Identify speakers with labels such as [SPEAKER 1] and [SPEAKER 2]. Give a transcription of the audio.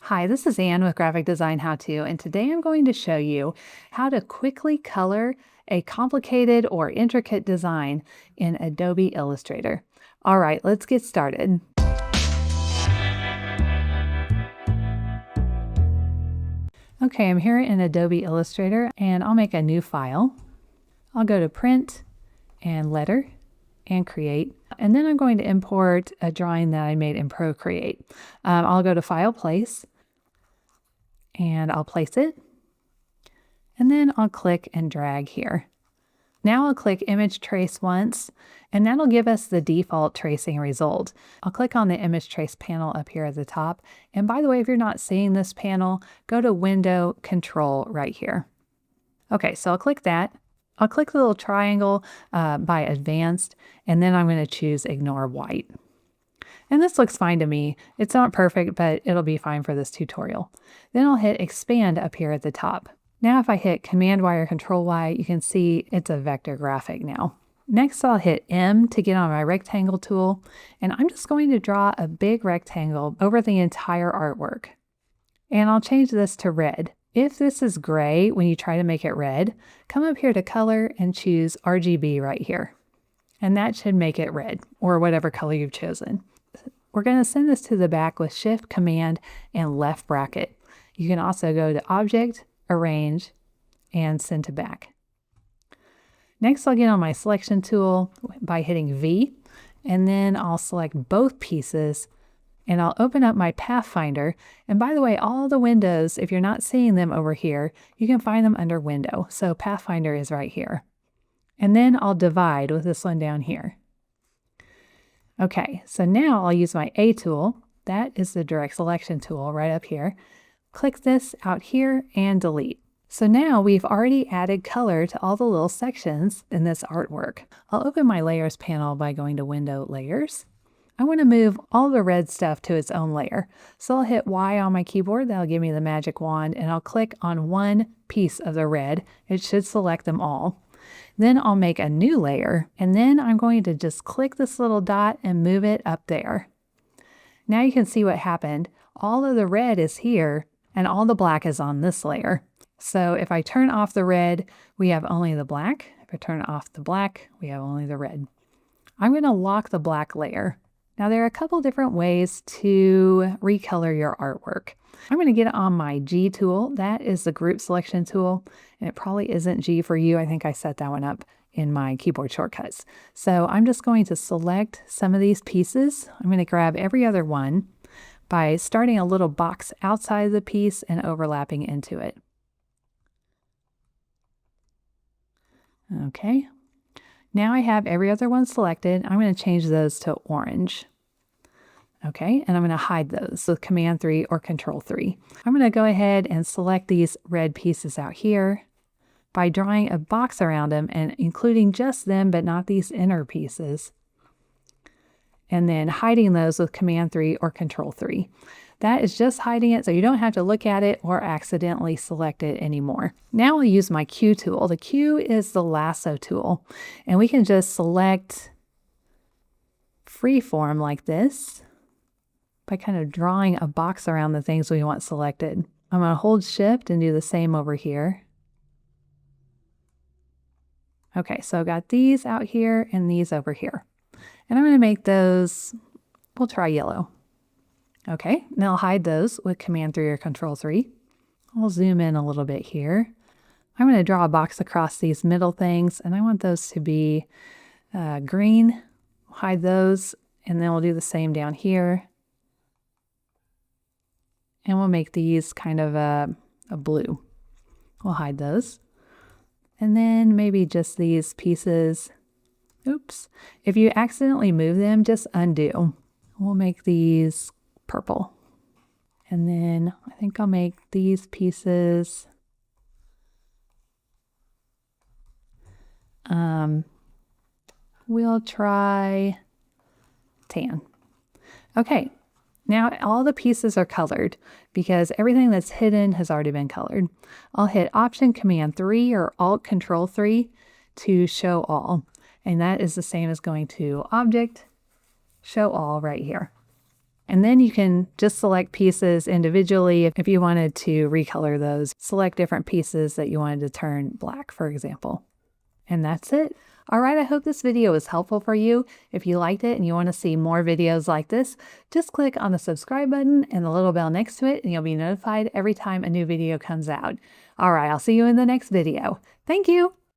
[SPEAKER 1] Hi, this is Anne with Graphic Design How To, and today I'm going to show you how to quickly color a complicated or intricate design in Adobe Illustrator. All right, let's get started. Okay, I'm here in Adobe Illustrator and I'll make a new file. I'll go to Print and Letter and Create, and then I'm going to import a drawing that I made in Procreate. I'll go to File, Place, and I'll place it, and then I'll click and drag here. Now I'll click Image Trace once, and that'll give us the default tracing result. I'll click on the Image Trace panel up here at the top, and by the way, if you're not seeing this panel, go to Window, Control right here. Okay, so I'll click that. I'll click the little triangle by Advanced, and then I'm going to choose Ignore White. And this looks fine to me. It's not perfect, but it'll be fine for this tutorial. Then I'll hit Expand up here at the top. Now if I hit Command-Y or Control-Y, you can see it's a vector graphic now. Next I'll hit M to get on my rectangle tool, and I'm just going to draw a big rectangle over the entire artwork. And I'll change this to red. If this is gray when you try to make it red, come up here to Color and choose RGB right here. And that should make it red, or whatever color you've chosen. We're going to send this to the back with Shift, Command, and left bracket. You can also go to Object, Arrange, and Send to Back. Next, I'll get on my selection tool by hitting V, and then I'll select both pieces, and I'll open up my Pathfinder. And by the way, all the windows, if you're not seeing them over here, you can find them under Window. So Pathfinder is right here. And then I'll divide with this one down here. Okay, so now I'll use my A tool. That is the direct selection tool right up here. Click this out here and delete. So now we've already added color to all the little sections in this artwork. I'll open my Layers panel by going to Window, Layers. I want to move all the red stuff to its own layer. So I'll hit Y on my keyboard. That'll give me the magic wand, and I'll click on one piece of the red. It should select them all. Then I'll make a new layer, and then I'm going to just click this little dot and move it up there. Now you can see what happened. All of the red is here, and all the black is on this layer. So if I turn off the red, we have only the black. If I turn off the black, we have only the red. I'm going to lock the black layer. Now there are a couple different ways to recolor your artwork. I'm going to get on my G tool. That is the group selection tool, and it probably isn't G for you. I think I set that one up in my keyboard shortcuts. So I'm just going to select some of these pieces. I'm going to grab every other one by starting a little box outside of the piece and overlapping into it. Okay. Now I have every other one selected. I'm going to change those to orange. Okay, and I'm going to hide those with Command 3 or Control 3. I'm going to go ahead and select these red pieces out here by drawing a box around them and including just them but not these inner pieces. And then hiding those with Command 3 or Control 3. That is just hiding it so you don't have to look at it or accidentally select it anymore. Now I'll use my Q tool. The Q is the lasso tool, and we can just select freeform like this by kind of drawing a box around the things we want selected. I'm going to hold Shift and do the same over here. Okay, so I've got these out here and these over here. And I'm going to make those, we'll try yellow. Okay, now I'll hide those with Command 3 or Control 3. I'll zoom in a little bit here. I'm going to draw a box across these middle things, and I want those to be green. Hide those, and then we'll do the same down here. And we'll make these kind of a blue. We'll hide those. And then maybe just these pieces. Oops. If you accidentally move them, just undo. We'll make these purple. And then I think I'll make these pieces we'll try tan. Okay. Now all the pieces are colored because everything that's hidden has already been colored. I'll hit Option Command 3 or Alt Control 3 to show all. And that is the same as going to Object, Show All right here. And then you can just select pieces individually if you wanted to recolor those. Select different pieces that you wanted to turn black, for example. And that's it. All right, I hope this video was helpful for you. If you liked it and you want to see more videos like this, just click on the subscribe button and the little bell next to it, and you'll be notified every time a new video comes out. All right, I'll see you in the next video. Thank you.